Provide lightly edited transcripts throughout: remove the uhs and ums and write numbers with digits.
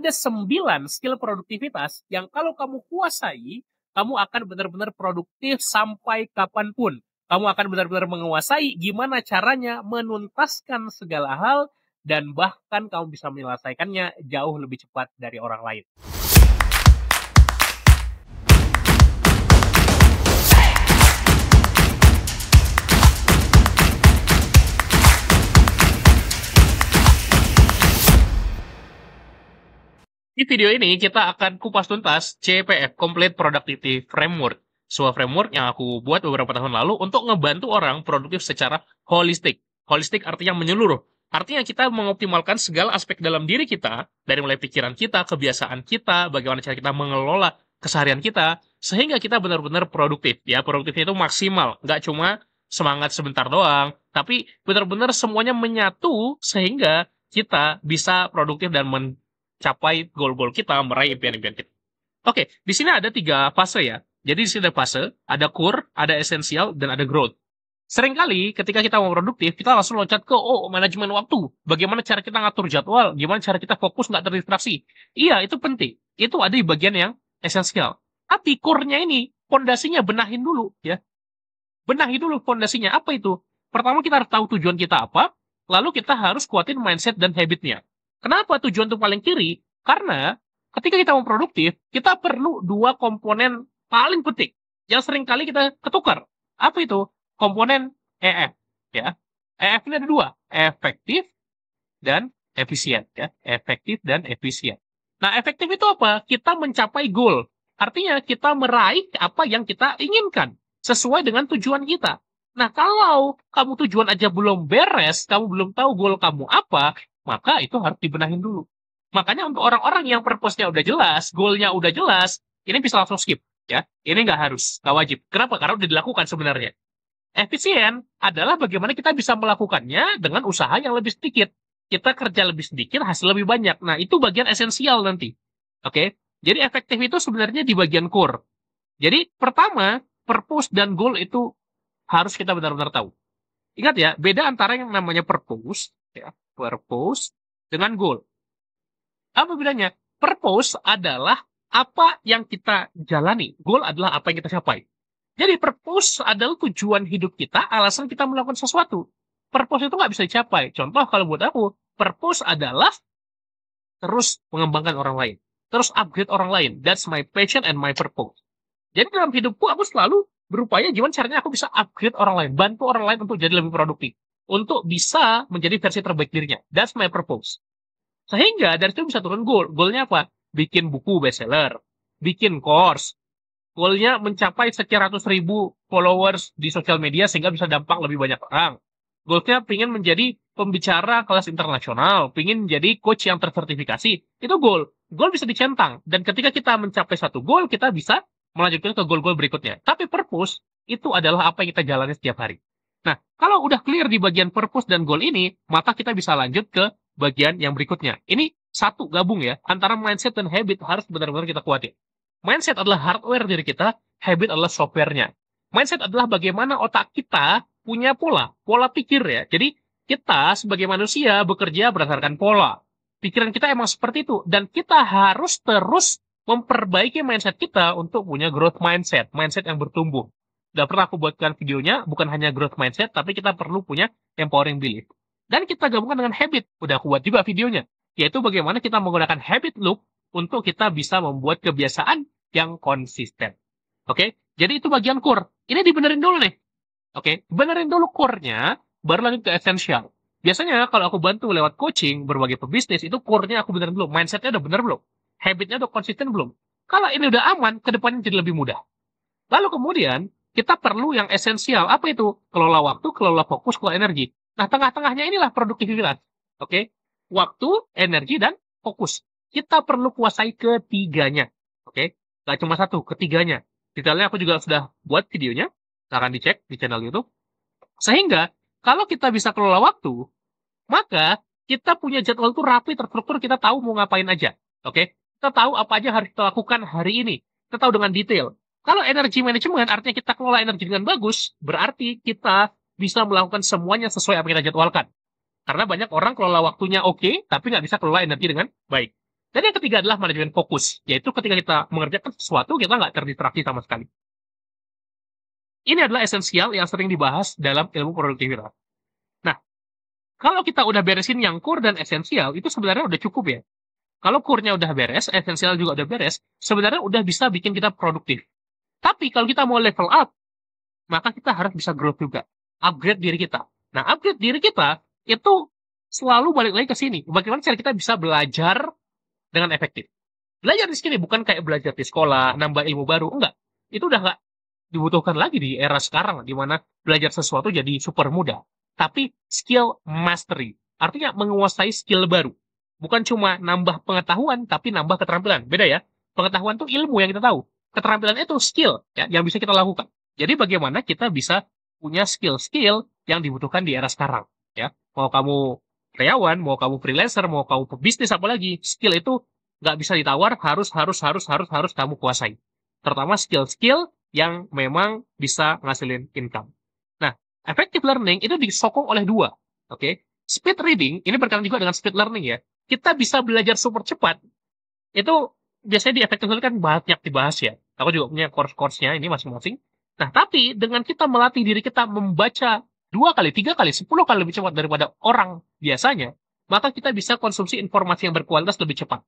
ada 9 skill produktivitas yang kalau kamu kuasai, kamu akan benar-benar produktif sampai kapanpun. Kamu akan benar-benar menguasai gimana caranya menuntaskan segala hal dan bahkan kamu bisa menyelesaikannya jauh lebih cepat dari orang lain. Di video ini kita akan kupas tuntas CPF, Complete Productivity Framework. Sebuah framework yang aku buat beberapa tahun lalu untuk ngebantu orang produktif secara holistik. Holistik artinya menyeluruh. Artinya kita mengoptimalkan segala aspek dalam diri kita, dari mulai pikiran kita, kebiasaan kita, bagaimana cara kita mengelola keseharian kita, sehingga kita benar-benar produktif. Ya, produktifnya itu maksimal. Nggak cuma semangat sebentar doang, tapi benar-benar semuanya menyatu sehingga kita bisa produktif dan capai goal-goal kita, meraih impian-impian kita. Oke, di sini ada 3 fase ya. Jadi di sini ada fase, ada core, ada esensial, dan ada growth. Seringkali ketika kita mau produktif, kita langsung loncat ke, manajemen waktu. Bagaimana cara kita ngatur jadwal, gimana cara kita fokus nggak terdistraksi. Iya, itu penting. Itu ada di bagian yang esensial. Tapi core-nya ini, fondasinya benahin dulu ya. Benahi dulu fondasinya. Apa itu? Pertama kita harus tahu tujuan kita apa, lalu kita harus kuatin mindset dan habitnya. Kenapa tujuan itu paling kiri? Karena ketika kita mau produktif, kita perlu 2 komponen paling penting yang sering kali kita ketukar. Apa itu? Komponen EF. Ya. EF ini ada 2, efektif dan efisien. Ya. Efektif dan efisien. Nah, efektif itu apa? Kita mencapai goal. Artinya kita meraih apa yang kita inginkan sesuai dengan tujuan kita. Nah, kalau kamu tujuan aja belum beres, kamu belum tahu goal kamu apa, maka itu harus dibenahin dulu. Makanya untuk orang-orang yang purpose-nya udah jelas, goal-nya udah jelas, ini bisa langsung skip. Ya, ini nggak harus, nggak wajib. Kenapa? Karena udah dilakukan sebenarnya. Efisien adalah bagaimana kita bisa melakukannya dengan usaha yang lebih sedikit. Kita kerja lebih sedikit, hasil lebih banyak. Nah, itu bagian esensial nanti. Oke? Jadi efektif itu sebenarnya di bagian core. Jadi pertama, purpose dan goal itu harus kita benar-benar tahu. Ingat ya, beda antara yang namanya purpose, ya, purpose dengan goal. Apa bedanya? Purpose adalah apa yang kita jalani. Goal adalah apa yang kita capai. Jadi purpose adalah tujuan hidup kita, alasan kita melakukan sesuatu. Purpose itu nggak bisa dicapai. Contoh kalau buat aku, purpose adalah terus mengembangkan orang lain. Terus upgrade orang lain. That's my passion and my purpose. Jadi dalam hidupku aku selalu berupaya gimana caranya aku bisa upgrade orang lain. Bantu orang lain untuk jadi lebih produktif. Untuk bisa menjadi versi terbaik dirinya. That's my purpose. Sehingga dari itu bisa turun goal. Goalnya apa? Bikin buku bestseller. Bikin course. Goalnya mencapai sekian ratus ribu followers di sosial media sehingga bisa dampak lebih banyak orang. Goalnya pengen menjadi pembicara kelas internasional. Pengen menjadi coach yang tersertifikasi. Itu goal. Goal bisa dicentang. Dan ketika kita mencapai satu goal, kita bisa melanjutkan ke goal-goal berikutnya. Tapi purpose itu adalah apa yang kita jalani setiap hari. Nah, kalau udah clear di bagian purpose dan goal ini, maka kita bisa lanjut ke bagian yang berikutnya. Ini satu gabung ya, antara mindset dan habit harus benar-benar kita kuatin. Mindset adalah hardware diri kita, habit adalah software-nya. Mindset adalah bagaimana otak kita punya pola pikir ya. Jadi kita sebagai manusia bekerja berdasarkan pola. Pikiran kita emang seperti itu, dan kita harus terus memperbaiki mindset kita untuk punya growth mindset, mindset yang bertumbuh. Udah pernah aku buatkan videonya, bukan hanya growth mindset, tapi kita perlu punya empowering belief. Dan kita gabungkan dengan habit, udah aku buat juga videonya, yaitu bagaimana kita menggunakan habit loop untuk kita bisa membuat kebiasaan yang konsisten. Oke, jadi itu bagian core. Ini dibenerin dulu nih. Oke, benerin dulu core-nya, baru lanjut ke essential. Biasanya kalau aku bantu lewat coaching, berbagai pebisnis, itu core-nya aku benerin dulu. Mindset-nya udah bener belum? Habitnya udah konsisten belum? Kalau ini udah aman, ke depannya jadi lebih mudah. Lalu kemudian, kita perlu yang esensial. Apa itu? Kelola waktu, kelola fokus, kelola energi. Nah, tengah-tengahnya inilah produktivitas. Oke? Waktu, energi, dan fokus. Kita perlu kuasai ketiganya. Oke? Gak cuma satu, ketiganya. Detailnya aku juga sudah buat videonya. Silahkan dicek di channel YouTube. Sehingga, kalau kita bisa kelola waktu, maka kita punya jadwal itu rapi, terstruktur, kita tahu mau ngapain aja. Oke? Kita tahu apa aja harus kita lakukan hari ini. Kita tahu dengan detail. Kalau energi manajemen, artinya kita kelola energi dengan bagus, berarti kita bisa melakukan semuanya sesuai apa yang kita jadwalkan. Karena banyak orang kelola waktunya oke, tapi nggak bisa kelola energi dengan baik. Dan yang ketiga adalah manajemen fokus, yaitu ketika kita mengerjakan sesuatu, kita nggak terdistraksi sama sekali. Ini adalah esensial yang sering dibahas dalam ilmu produktivitas. Nah, kalau kita udah beresin yang core dan esensial, itu sebenarnya udah cukup ya. Kalau core-nya udah beres, esensial juga udah beres, sebenarnya udah bisa bikin kita produktif. Tapi kalau kita mau level up, maka kita harus bisa growth juga. Upgrade diri kita. Nah, upgrade diri kita itu selalu balik lagi ke sini. Bagaimana cara kita bisa belajar dengan efektif. Belajar di sini bukan kayak belajar di sekolah, nambah ilmu baru. Enggak. Itu udah nggak dibutuhkan lagi di era sekarang, di mana belajar sesuatu jadi super mudah. Tapi skill mastery. Artinya menguasai skill baru. Bukan cuma nambah pengetahuan, tapi nambah keterampilan. Beda ya. Pengetahuan itu ilmu yang kita tahu. Keterampilan itu skill ya, yang bisa kita lakukan. Jadi bagaimana kita bisa punya skill-skill yang dibutuhkan di era sekarang. Ya, mau kamu karyawan, mau kamu freelancer, mau kamu pebisnis apalagi, skill itu nggak bisa ditawar, harus kamu kuasai. Terutama skill-skill yang memang bisa ngasilin income. Nah, effective learning itu disokong oleh dua. Oke, speed reading ini berkaitan juga dengan speed learning ya. Kita bisa belajar super cepat. Itu biasanya di effective learning kan banyak dibahas ya. Aku juga punya course-course-nya ini masing-masing. Nah, tapi dengan kita melatih diri kita membaca 2 kali, 3 kali, 10 kali lebih cepat daripada orang biasanya, maka kita bisa konsumsi informasi yang berkualitas lebih cepat.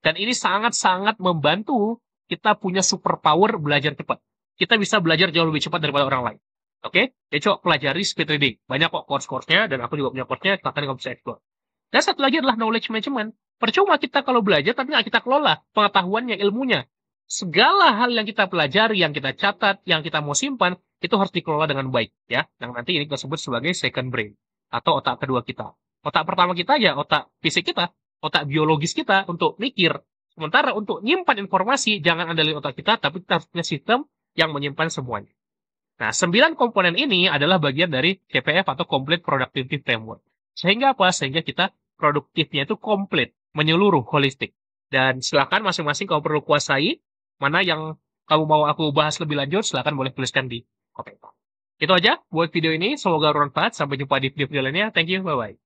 Dan ini sangat-sangat membantu kita punya superpower belajar cepat. Kita bisa belajar jauh lebih cepat daripada orang lain. Oke? Jadi coba pelajari speed reading. Banyak kok course-course-nya, dan aku juga punya course-nya, silahkan kamu bisa explore. Dan satu lagi adalah knowledge management. Percuma kita kalau belajar, tapi nggak kita kelola pengetahuannya, ilmunya. Segala hal yang kita pelajari, yang kita catat, yang kita mau simpan, itu harus dikelola dengan baik. Ya, yang nanti ini kita sebut sebagai second brain, atau otak kedua kita. Otak pertama kita ya otak fisik kita, otak biologis kita untuk mikir. Sementara untuk nyimpan informasi, jangan andalin otak kita, tapi kita harus punya sistem yang menyimpan semuanya. Nah, 9 komponen ini adalah bagian dari CPF atau Complete Productivity Framework. Sehingga apa? Sehingga kita produktifnya itu komplit, menyeluruh, holistik. Dan silakan masing-masing kamu perlu kuasai, mana yang kamu mau aku bahas lebih lanjut, silakan boleh tuliskan di komentar. Itu aja buat video ini, semoga bermanfaat. Sampai jumpa di video lainnya. Thank you, bye-bye.